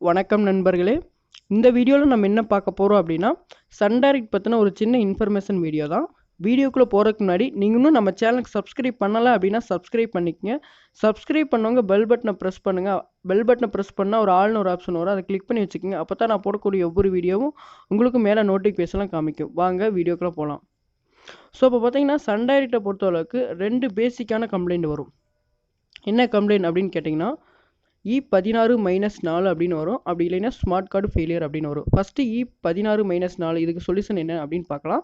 வணக்கம் நண்பர்களே. இந்த வீடியோவில் நம்ம என்ன பார்க்க போகிறோம் அப்படின்னா சன்டைரக்ட் பற்றின ஒரு சின்ன இன்ஃபர்மேஷன் வீடியோ தான். வீடியோக்குள்ளே போகிறதுக்கு முன்னாடி நீங்கள் இன்னும் நம்ம சேனலுக்கு சப்ஸ்கிரைப் பண்ணலை அப்படின்னா சப்ஸ்கிரைப் பண்ணிக்கங்க. சப்ஸ்கிரைப் பண்ணவங்க பெல் பட்டனை ப்ரெஸ் பண்ணுங்கள். பெல் பட்டனை ப்ரெஸ் பண்ணால் ஒரு ஆள்னு ஒரு ஆப்ஷன் வரும், அதை கிளிக் பண்ணி வச்சுக்கோங்க. அப்போ தான் நான் போடக்கூடிய ஒவ்வொரு வீடியோவும் உங்களுக்கு மேலே நோட்டிஃபிகேஷன்லாம் காமிக்கும். வாங்க வீடியோக்குள்ளே போகலாம். ஸோ இப்போ பார்த்தீங்கன்னா சன்டைரக்டை பொறுத்தளவுக்கு 2 பேசிக்கான கம்ப்ளைண்ட் வரும். என்ன கம்ப்ளைண்ட் அப்படின்னு கேட்டிங்கன்னா E16-4 அப்படின்னு வரும். அப்படி இல்லைன்னா ஸ்மார்ட் கார்டு ஃபெயிலியர் அப்படின்னு வரும். ஃபஸ்ட்டு E16-4 இதுக்கு சொல்யூஷன் என்ன அப்படின்னு பார்க்கலாம்.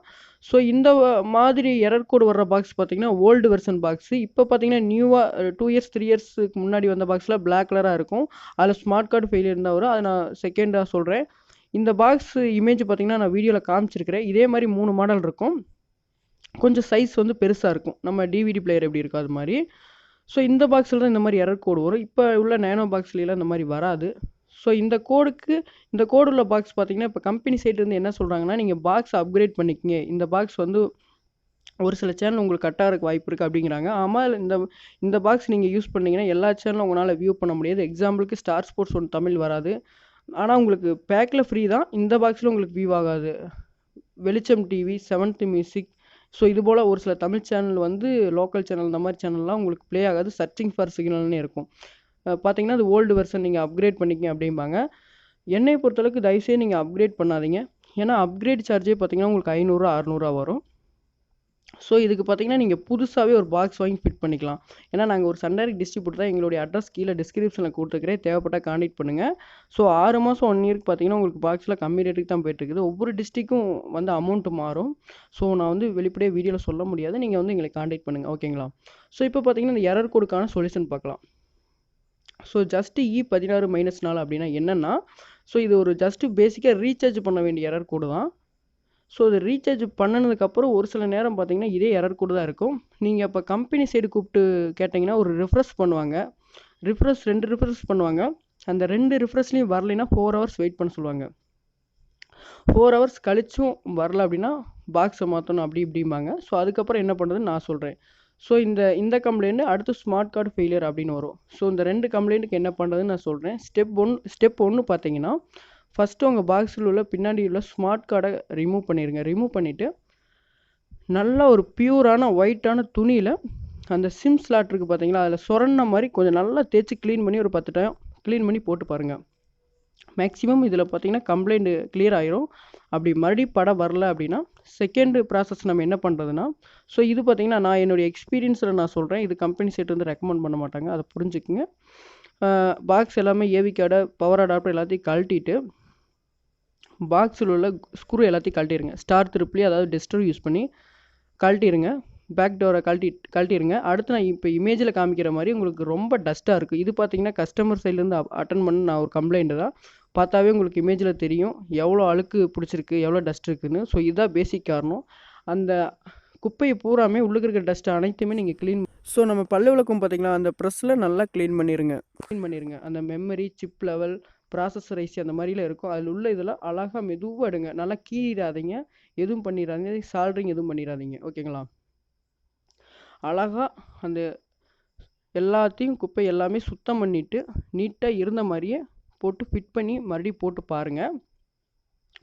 ஸோ இந்த மாதிரி எரர் கோடு வர்ற பாக்ஸ் பார்த்தீங்கன்னா ஓல்டு வெர்ஷன் பாக்ஸு. இப்போ பார்த்தீங்கன்னா நியூவாக 2 இயர்ஸ் 3 இயர்ஸுக்கு முன்னாடி வந்த பாக்ஸில் பிளாக் கலராக இருக்கும். அதில் ஸ்மார்ட் கார்டு ஃபெயிலியர் தான் வரும். அதை நான் செகண்டாக சொல்கிறேன். இந்த பாக்ஸ் இமேஜ் பார்த்தீங்கன்னா நான் வீடியோவில் காமிச்சிருக்கிறேன். இதே மாதிரி 3 மாடல் இருக்கும். கொஞ்சம் சைஸ் வந்து பெருசாக இருக்கும், நம்ம டிவிடி பிளேயர் எப்படி இருக்கும் அது மாதிரி. ஸோ இந்த பாக்ஸில் தான் இந்த மாதிரி எரர் கோடு வரும். இப்போ உள்ள நேனோ பாக்ஸ்லாம் இந்த மாதிரி வராது. ஸோ இந்த கோடு உள்ள பாக்ஸ் பார்த்தீங்கன்னா இப்போ கம்பெனி சைட்லேருந்து என்ன சொல்கிறாங்கன்னா, நீங்கள் பாக்ஸ் அப்கிரேட் பண்ணிக்கங்க, இந்த பாக்ஸ் வந்து ஒரு சில சேனல் உங்களுக்கு கட்டாக இருக்க வாய்ப்பு இருக்குது அப்படிங்கிறாங்க. ஆமாம், இந்த பாக்ஸ் நீங்கள் யூஸ் பண்ணிங்கன்னா எல்லா சேனலும் உங்களால் வியூ பண்ண முடியாது. எக்ஸாம்பிளுக்கு ஸ்டார் ஸ்போர்ட்ஸ் ஒன்று தமிழ் வராது, ஆனால் உங்களுக்கு பேக்கில் ஃப்ரீ தான். இந்த பாக்ஸில் உங்களுக்கு வியூ ஆகாது. வெளிச்சம் டிவி, 7th மியூசிக், ஸோ இது போல் ஒரு சில தமிழ் சேனல் வந்து லோக்கல் சேனல் இந்த மாதிரி சேனல்லாம் உங்களுக்கு ப்ளே ஆகாது. சர்ச்சிங் ஃபார் சிக்னல்னு இருக்கும். பார்த்தீங்கன்னா அது ஓல்டு வெர்ஷன், நீங்கள் அப்கிரேட் பண்ணிக்க அப்படிம்பாங்க. என்னை பொறுத்தளவுக்கு தயவுசெய்து நீங்கள் அப்கிரேட் பண்ணாதீங்க. ஏன்னா அப்கிரேட் சார்ஜே பார்த்தீங்கன்னா உங்களுக்கு 500-600 வரும். ஸோ இதுக்கு பார்த்தீங்கன்னா நீங்கள் புதுசாகவே ஒரு பாக்ஸ் வாங்கி ஃபிட் பண்ணிக்கலாம். ஏன்னா நாங்கள் ஒரு சன்டைரக்ட் டிஸ்ட்ரிபியூட்டர் தான். எங்களுடைய அட்ரஸ் கீழே டிஸ்கிரிப்ஷனில் கொடுத்துருக்கிறேன், தேவைப்பட்டால் கான்டாக்ட் பண்ணுங்கள். ஸோ 6 மாதம் 1 இயருக்கு பார்த்தீங்கன்னா உங்களுக்கு பாக்ஸில் கம்மி ரேட்டுக்கு தான் போயிட்டுருக்குது. ஒவ்வொரு டிஸ்ட்ரிக்கும் வந்து அமௌண்ட் மாறும். ஸோ நான் வந்து வெளிப்படையாக வீடியோவில் சொல்ல முடியாது, நீங்கள் வந்து எங்களை கான்டாக்ட் பண்ணுங்கள், ஓகேங்களா? ஸோ இப்போ பார்த்தீங்கன்னா இந்த எரர் கோடுக்கான சொல்யூஷன் பார்க்கலாம். ஸோ ஜஸ்ட்டு E16-4 அப்படின்னா என்னென்னா, ஸோ இது ஒரு ஜஸ்ட்டு பேசிக்காக ரீசார்ஜ் பண்ண வேண்டிய எரர் கோடு தான். ஸோ இது ரீசார்ஜ் பண்ணினதுக்கப்புறம் ஒரு சில நேரம் பார்த்தீங்கன்னா இதே எரர் கோடு தான் இருக்கும். நீங்கள் இப்போ கம்பெனி சைடு கூப்பிட்டு கேட்டிங்கன்னா ஒரு ரிஃப்ரெஷ் பண்ணுவாங்க. 2 ரிஃப்ரெஷ் பண்ணுவாங்க. அந்த 2 ரிஃப்ரெஷ்லேயும் வரலைன்னா 4 ஹவர்ஸ் வெயிட் பண்ண சொல்லுவாங்க. 4 ஹவர்ஸ் கழிச்சும் வரல அப்படின்னா பாக்ஸை மாற்றணும் அப்படி இப்படிம்பாங்க. ஸோ அதுக்கப்புறம் என்ன பண்ணுறதுன்னு நான் சொல்கிறேன். ஸோ இந்த கம்ப்ளைண்ட்டு அடுத்து ஸ்மார்ட் கார்டு ஃபெயிலியர் அப்படின்னு வரும். ஸோ இந்த 2 கம்ப்ளைண்ட்டுக்கு என்ன பண்ணுறதுன்னு நான் சொல்கிறேன். ஸ்டெப் 1 பார்த்தீங்கன்னா, ஃபஸ்ட்டு உங்கள் பாக்ஸில் உள்ள பின்னாடி உள்ள ஸ்மார்ட் கார்டை ரிமூவ் பண்ணிடுங்க. ரிமூவ் பண்ணிவிட்டு நல்லா ஒரு பியூரான ஒயிட்டான துணியில் அந்த சிம் ஸ்லாட் இருக்குது பார்த்தீங்களா, அதில் சொரண்ண மாதிரி கொஞ்சம் நல்லா தேய்ச்சி க்ளீன் பண்ணி ஒரு 10 டைம் க்ளீன் பண்ணி போட்டு பாருங்கள். மேக்ஸிமம் இதில் பார்த்தீங்கன்னா கம்ப்ளைண்ட் கிளியர் ஆயிரும். அப்படி மறுபடியும் படம் வரல அப்படின்னா செகண்ட் ப்ராசஸ் நம்ம என்ன பண்ணுறதுன்னா, ஸோ இது பார்த்தீங்கன்னா நான் என்னுடைய எக்ஸ்பீரியன்ஸில் நான் சொல்கிறேன், இது கம்பெனி சைட் வந்து ரெக்கமெண்ட் பண்ண மாட்டாங்க, அதை புரிஞ்சுக்குங்க. பாக்ஸ் எல்லாமே ஏவி கார்டை, பவர் அடாப்டர் எல்லாத்தையும் கழட்டிட்டு பாக்ஸில் உள்ள ஸ்க்ரூ எல்லாத்தையும் கழட்டிடுங்க. ஸ்டார் திருப்ளி, அதாவது டெஸ்டர் யூஸ் பண்ணி கழட்டிடுங்க. பேக் டோரை கழட்டிடுங்க. அடுத்து நான் இப்போ இமேஜில் காமிக்கிற மாதிரி உங்களுக்கு ரொம்ப டஸ்ட்டாக இருக்குது. இது பார்த்தீங்கன்னா கஸ்டமர் சைட்லேருந்து அட்டன் பண்ண நான் ஒரு கம்ப்ளைண்ட்டு தான். பார்த்தாவே உங்களுக்கு இமேஜில் தெரியும் எவ்வளோ அழுக்கு பிடிச்சிருக்கு, எவ்வளோ டஸ்ட் இருக்குதுன்னு. ஸோ இதுதான் பேசிக் காரணம். அந்த குப்பையை பூராமே உள்ளுக்கு இருக்கிற டஸ்ட் அனைத்துமே நீங்கள் க்ளீன். ஸோ நம்ம பல்லு விளக்கும் பார்த்தீங்களா, அந்த ப்ரெஸ்ஸில் நல்லா க்ளீன் பண்ணிடுங்க. அந்த memory, chip level, processor IC அந்த மாதிரிலாம் இருக்கும். அதில் உள்ள இதெல்லாம் அழகாக மெதுவாக எடுங்க. நல்லா கீறிடாதீங்க, எதுவும் பண்ணிடாதீங்க, சால்ட்ரிங் எதுவும் பண்ணிடாதீங்க, ஓகேங்களா? அழகாக அந்த எல்லாத்தையும் குப்பை எல்லாமே சுத்தம் பண்ணிவிட்டு நீட்டாக இருந்த மாதிரியே போட்டு ஃபிட் பண்ணி மறுபடியும் போட்டு பாருங்கள்.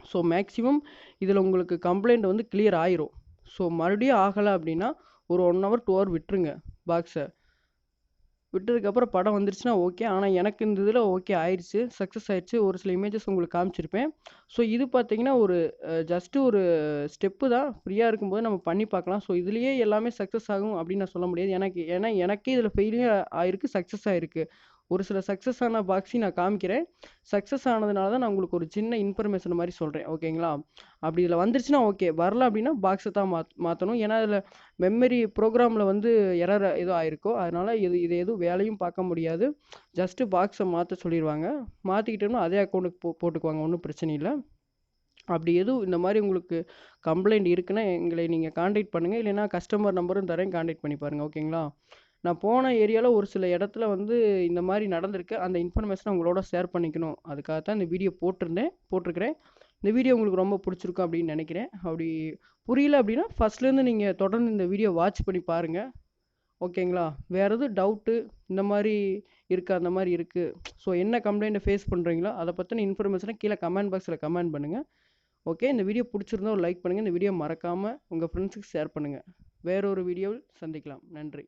ஸோ மேக்ஸிமம் இதில் உங்களுக்கு கம்ப்ளைண்ட் வந்து கிளியர் ஆயிரும். ஸோ மறுபடியும் ஆகலை அப்படின்னா ஒரு 1 hour 2 hour விட்டுருங்க. பாக்ஸை விட்டதுக்கப்புறம் படம் வந்துருச்சுன்னா ஓகே. ஆனால் எனக்கு இந்த இதில் ஓகே ஆயிடுச்சு, சக்ஸஸ் ஆயிடுச்சு. ஒரு சில இமேஜஸ் உங்களுக்கு காமிச்சிருப்பேன். ஸோ இது பார்த்தீங்கன்னா ஒரு ஜஸ்ட்டு ஒரு ஸ்டெப்பு தான். ஃப்ரீயாக இருக்கும்போது நம்ம பண்ணி பார்க்கலாம். ஸோ இதுலேயே எல்லாமே சக்ஸஸ் ஆகும் அப்படின்னு நான் சொல்ல முடியாது. ஏன்னா எனக்கே இதில் ஃபெயிலியர் ஆயிருக்கு, சக்ஸஸ் ஆகிருக்கு. ஒரு சில சக்ஸஸ் ஆன பாக்ஸையும் நான் காமிக்கிறேன். சக்ஸஸ் ஆனதுனால தான் நான் உங்களுக்கு ஒரு சின்ன இன்ஃபர்மேஷன் மாதிரி சொல்கிறேன், ஓகேங்களா? அப்படி இதில் வந்துருச்சுன்னா ஓகே, வரல அப்படின்னா பாக்ஸை தான் மாற்றணும். ஏன்னா இதில் மெமரி ப்ரோக்ராமில் வந்து எரர் எதுவும் ஆயிருக்கோ, அதனால் இது எதுவும் வேலையும் பார்க்க முடியாது. ஜஸ்ட்டு பாக்ஸை மாற்ற சொல்லிடுவாங்க. மாற்றிக்கிட்டோம்னா அதே அக்கௌண்ட்டுக்கு போட்டுக்குவாங்க, ஒன்றும் பிரச்சனை இல்லை. அப்படி எதுவும் இந்த மாதிரி உங்களுக்கு கம்ப்ளைண்ட் இருக்குன்னா எங்களை நீங்கள் கான்டாக்ட் பண்ணுங்கள். இல்லைன்னா கஸ்டமர் நம்பரும் தரேன், கான்டாக்ட் பண்ணி பாருங்கள், ஓகேங்களா? நான் போன ஏரியாவில் ஒரு சில இடத்துல வந்து இந்த மாதிரி நடந்திருக்கு. அந்த இன்ஃபர்மேஷனை உங்களோட ஷேர் பண்ணிக்கணும், அதுக்காக தான் இந்த வீடியோ போட்டிருக்கிறேன். இந்த வீடியோ உங்களுக்கு ரொம்ப பிடிச்சிருக்கும் அப்படின்னு நினைக்கிறேன். அப்படி புரியல அப்படின்னா ஃபஸ்ட்லேருந்து நீங்கள் தொடர்ந்து இந்த வீடியோ வாட்ச் பண்ணி பாருங்கள், ஓகேங்களா? வேறு எதுவும் டவுட்டு இந்த மாதிரி இருக்குது அந்த மாதிரி இருக்குது ஸோ என்ன கம்ப்ளைண்ட்டை ஃபேஸ் பண்ணுறீங்களோ அதை பற்றின இன்ஃபர்மேஷனை கீழே கமெண்ட் பாக்ஸில் கமெண்ட் பண்ணுங்கள். ஓகே, இந்த வீடியோ பிடிச்சிருந்தா ஒரு லைக் பண்ணுங்கள். இந்த வீடியோ மறக்காமல் உங்கள் ஃப்ரெண்ட்ஸுக்கு ஷேர் பண்ணுங்கள். வேறொரு வீடியோவில் சந்திக்கலாம். நன்றி.